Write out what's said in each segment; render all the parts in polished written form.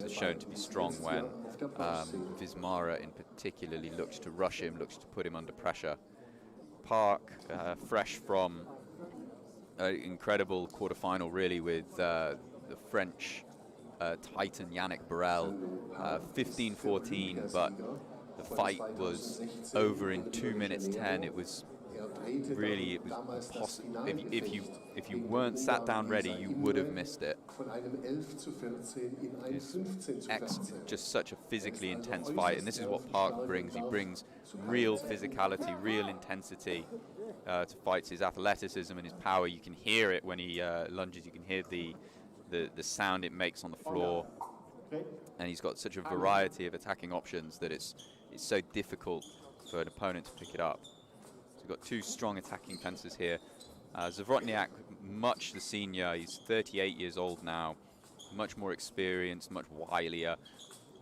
has shown to be strong when Wismara in particularly looks to rush him, looks to put him under pressure. Park, fresh from an incredible quarterfinal really with the French Titan Yannick Burrell, 15-14, but the fight was over in 2 minutes 10. It was really, it was impossible. If you weren't sat down ready, you would have missed it. Just such a physically intense fight, and this is what Park brings. He brings real physicality, real intensity to fights. His athleticism and his power, you can hear it when he lunges. You can hear the sound it makes on the floor, and he's got such a variety of attacking options that it's so difficult for an opponent to pick it up. So we've got two strong attacking fencers here. Zabrotniak, much the senior, he's 38 years old now, much more experienced, much wilier.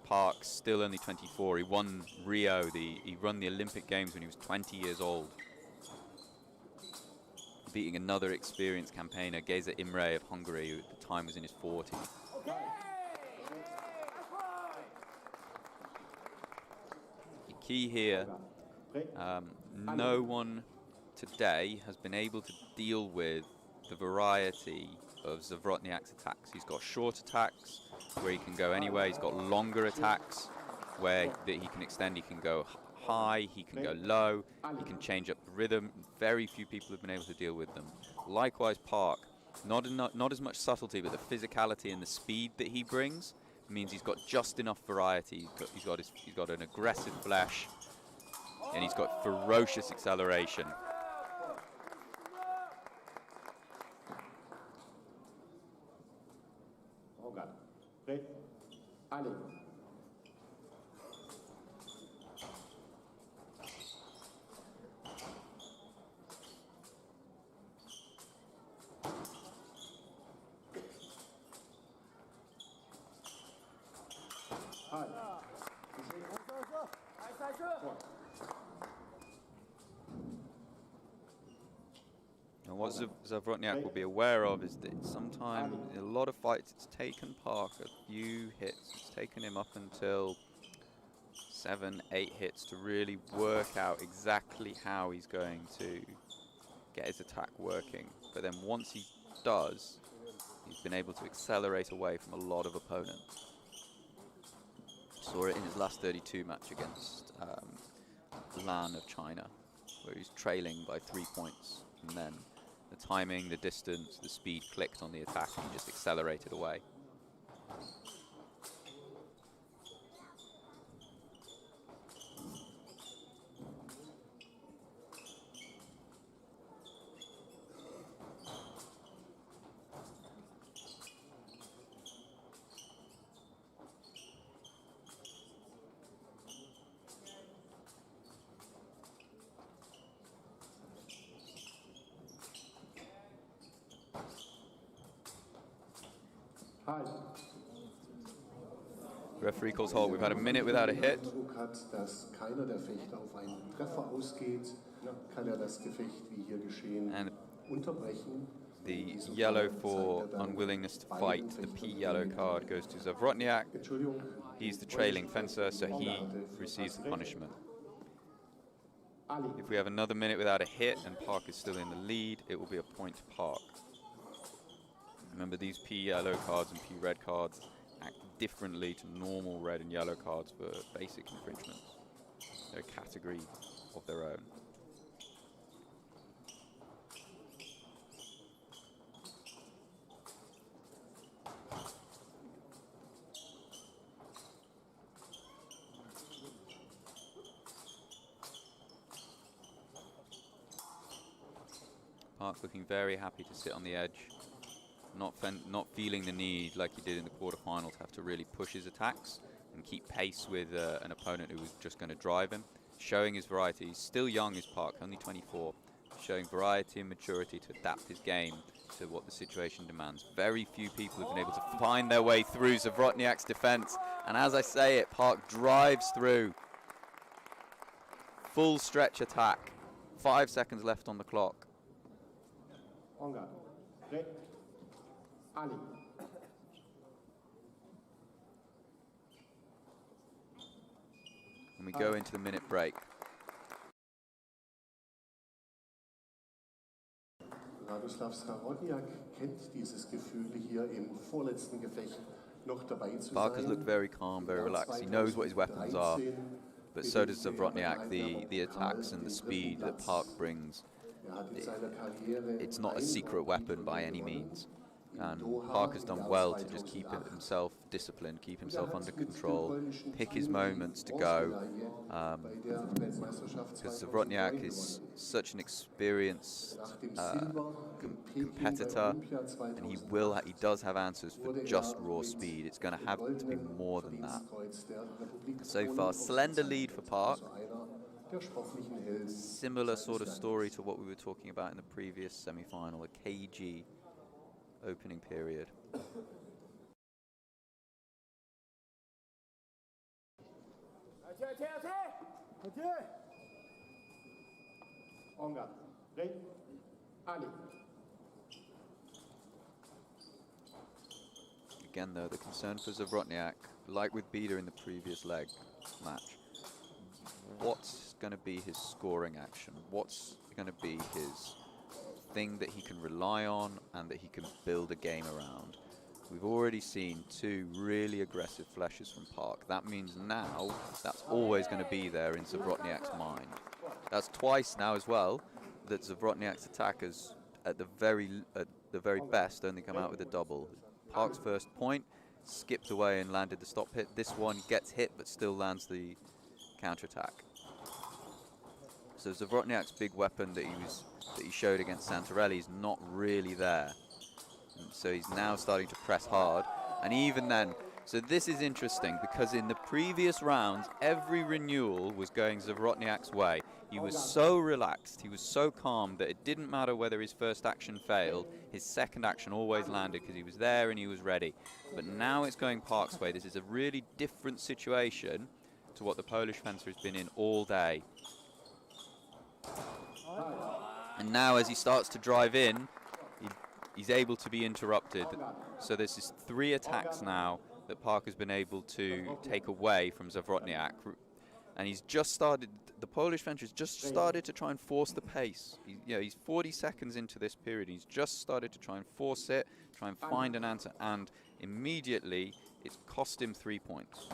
Park, still only 24. He won Rio, he won the Olympic Games when he was 20 years old, beating another experienced campaigner, Geza Imre of Hungary, who at the time was in his 40s. The key here, no one today has been able to deal with the variety of Zabrotniak's attacks. He's got short attacks where he can go anywhere. He's got longer attacks where that he can extend. He can go high, he can go low, he can change up the rhythm. Very few people have been able to deal with them. Likewise, Park, not as much subtlety, but the physicality and the speed that he brings means he's got just enough variety. He's got an aggressive flash, and he's got ferocious acceleration. And what Zabrotniak will be aware of is that sometimes in a lot of fights it's taken Park a few hits. It's taken him up until 7, 8 hits to really work out exactly how he's going to get his attack working. But then once he does, he's been able to accelerate away from a lot of opponents. Saw it in his last 32 match against Lan of China, where he's trailing by 3 points, and then the timing, the distance, the speed clicked on the attack, and he just accelerated away. Referee calls halt. We've had a minute without a hit. And the yellow for unwillingness to fight, the P yellow card, goes to Zabrotniak. He's the trailing fencer, so he receives the punishment. If we have another minute without a hit and Park is still in the lead, it will be a point to Park. Remember, these P yellow cards and P red cards act differently to normal red and yellow cards for basic infringements. They're a category of their own. Park looking very happy to sit on the edge. Not feeling the need, like he did in the quarterfinal, to have to really push his attacks and keep pace with an opponent who was just going to drive him. Showing his variety. He's still young as Park, only 24. Showing variety and maturity to adapt his game to what the situation demands. Very few people have been able to find their way through Zabrotniak's defense. And as I say it, Park drives through. Full stretch attack. 5 seconds left on the clock. And we go into the minute break. Parker's looked very calm, very relaxed. He knows what his weapons are, but so does Zabrotniak. The attacks and the speed that Park brings, it's not a secret weapon by any means. And Parker's done well to just keep himself disciplined, keep himself under control, pick his moments to go. Because Zabrotniak is such an experienced competitor, and he does have answers for just raw speed. It's going to have to be more than that. So far, slender lead for Park. Similar sort of story to what we were talking about in the previous semi-final, a kg opening period. Again though, the concern for Zabrotniak, like with Bida in the previous leg match, what's going to be his scoring action? What's going to be his thing that he can rely on and that he can build a game around? We've already seen two really aggressive flashes from Park. That means now that's always going to be there in Zabrotniak's mind. That's twice now as well that Zabrotniak's attackers at the very best only come out with a double. Park's first point skipped away and landed the stop hit. This one gets hit but still lands the counterattack. So Zabrotniak's big weapon that he showed against Santarelli is not really there. And so he's now starting to press hard. And even then, so this is interesting because in the previous rounds, every renewal was going Zabrotniak's way. He was so relaxed, he was so calm that it didn't matter whether his first action failed, his second action always landed because he was there and he was ready. But now it's going Park's way. This is a really different situation to what the Polish fencer has been in all day. And now as he starts to drive in, he's able to be interrupted. So this is 3 attacks now that Park has been able to take away from Zabrotniak. And he's just started, the Polish fencer has just started to try and force the pace. He's 40 seconds into this period. He's just started to try and force it, try and find an answer, and immediately it's cost him 3 points.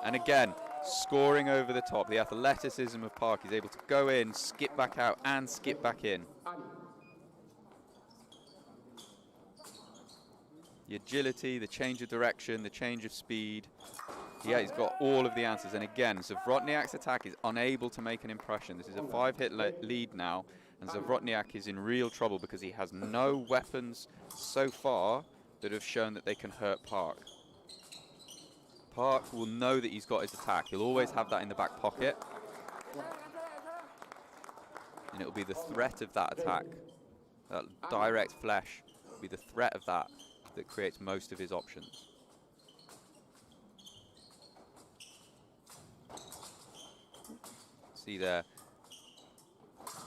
And again, scoring over the top. The athleticism of Park. He's able to go in, skip back out, and skip back in. The agility, the change of direction, the change of speed. Yeah, he's got all of the answers. And again, Zabrotniak's attack is unable to make an impression. This is a 5-hit lead now, and Zabrotniak is in real trouble because he has no weapons so far that have shown that they can hurt Park. Park will know that he's got his attack. He'll always have that in the back pocket. And it'll be the threat of that attack, that direct flash, will be the threat of that creates most of his options. See there,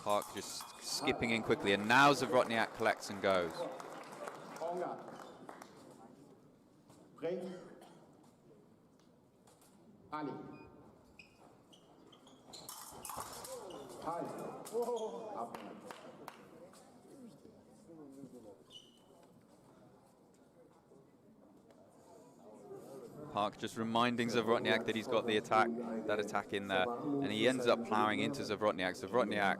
Park just skipping in quickly, and now Zabrotniak collects and goes. Park just reminding Zabrotniak that he's got the attack, that attack in there, and he ends up ploughing into Zabrotniak. Zabrotniak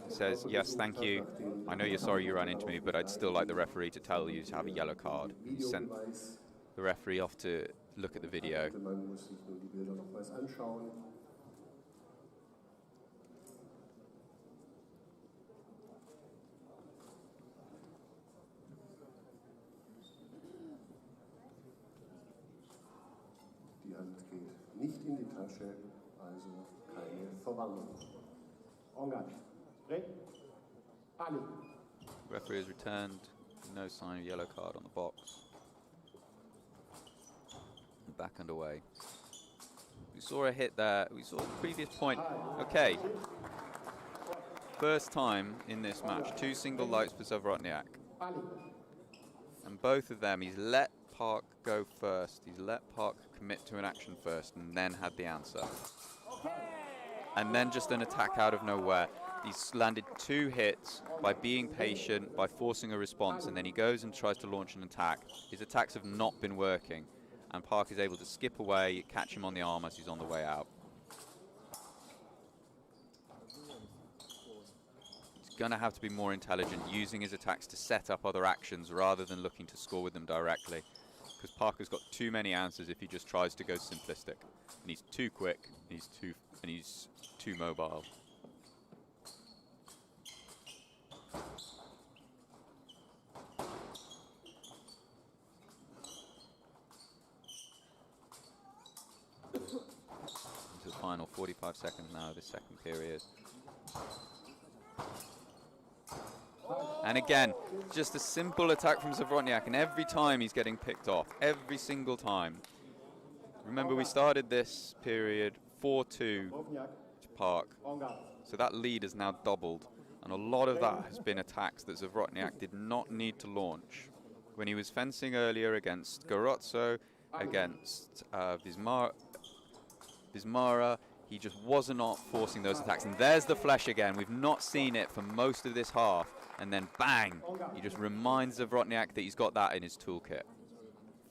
says, yes, thank you. I know you're sorry you ran into me, but I'd still like the referee to tell you to have a yellow card. He sent the referee off to look at the video. Nicht in die Tasche, also keine Verwandlung. Engage. Ready? Ali. Referee has returned, no sign of yellow card on the box. And back underway. We saw a hit there, we saw the previous point. Okay. First time in this match, 2 single lights for Zabrotniak. And both of them, he's let Park go first. He's let Park commit to an action first and then had the answer. And then just an attack out of nowhere. He's landed 2 hits by being patient, by forcing a response, and then he goes and tries to launch an attack. His attacks have not been working, and Park is able to skip away, catch him on the arm as he's on the way out. He's going to have to be more intelligent, using his attacks to set up other actions rather than looking to score with them directly, because Parker's got too many answers if he just tries to go simplistic. And he's too quick, and he's too mobile. Into the final 45 seconds now of this second period. And again, just a simple attack from Zavrotniak, and every time he's getting picked off, every single time. Remember, we started this period 4-2 to Park, so that lead has now doubled, and a lot of that has been attacks that Zavrotniak did not need to launch. When he was fencing earlier against Garozzo, against Wismara, he just was not forcing those attacks. And there's the flash again. We've not seen it for most of this half. And then bang, he just reminds Zavrotniak that he's got that in his toolkit.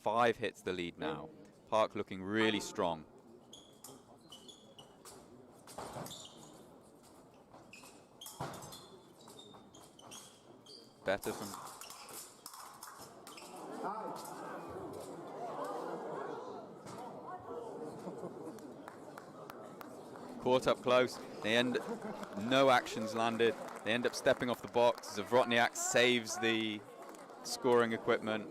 5 hits the lead now. Park looking really strong. Better from... Caught up close. No actions landed. They end up stepping off the box. Zavrotniak saves the scoring equipment.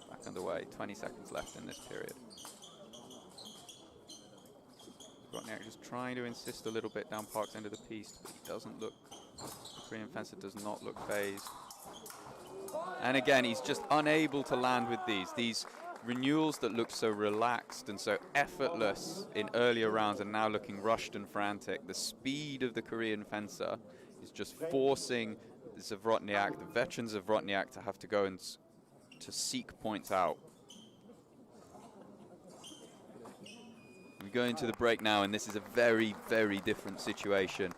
Back underway. 20 seconds left in this period. Zavrotniak just trying to insist a little bit down Park's end of the piece, but he doesn't look... The Korean fencer does not look phased. And again, he's just unable to land with these renewals that looked so relaxed and so effortless in earlier rounds are now looking rushed and frantic. The speed of the Korean fencer is just forcing Zavrotniak, the veteran Zavrotniak, to have to go and to seek points out. We go into the break now, and this is a very, very different situation.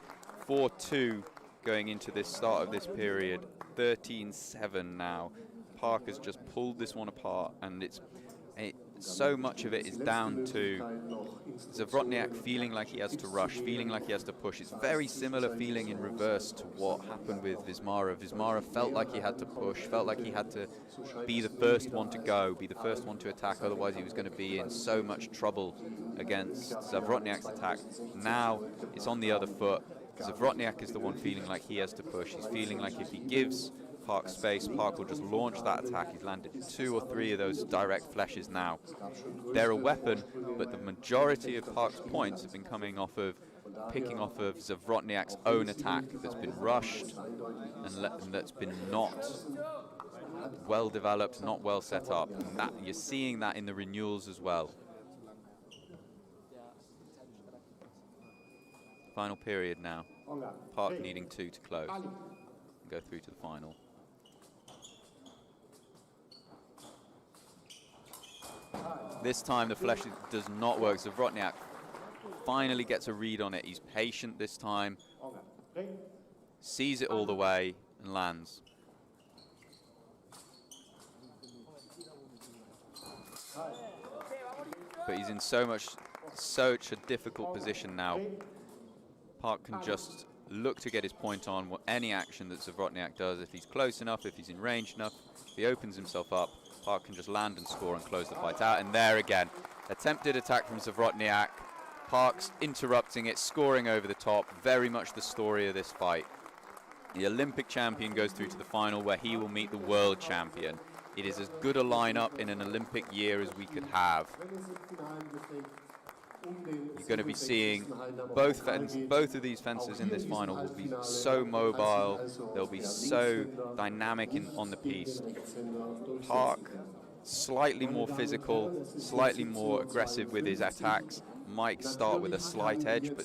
4-2 going into this start of this period. 13-7 now. Park has just pulled this one apart, and so much of it is down to Zavrotniak feeling like he has to rush, feeling like he has to push. It's very similar feeling in reverse to what happened with Wismara. Wismara felt like he had to push, felt like he had to be the first one to go, be the first one to attack, otherwise he was going to be in so much trouble against Zavrotniak's attack. Now it's on the other foot. Zavrotniak is the one feeling like he has to push. He's feeling like if he gives Park space, Park will just launch that attack. He's landed 2 or 3 of those direct flashes now. They're a weapon, but the majority of Park's points have been coming off of picking off of Zavrotniak's own attack that's been rushed and that's been not well developed, not well set up. And that, you're seeing that in the renewals as well. Final period now. Park needing 2 to close and go through to the final. This time the flesh does not work. Zavrotniak finally gets a read on it. He's patient this time, sees it all the way and lands. But he's in such a difficult position now. Park can just look to get his point on any action that Zavrotniak does. If he's close enough, if he's in range enough, if he opens himself up, Park can just land and score and close the fight out. And there again, attempted attack from Zavrotniak. Park's interrupting it, scoring over the top. Very much the story of this fight. The Olympic champion goes through to the final, where he will meet the world champion. It is as good a lineup in an Olympic year as we could have. You're going to be seeing both of these fencers in this final will be so mobile, they'll be so dynamic on the piece. Park, slightly more physical, slightly more aggressive with his attacks, might start with a slight edge, but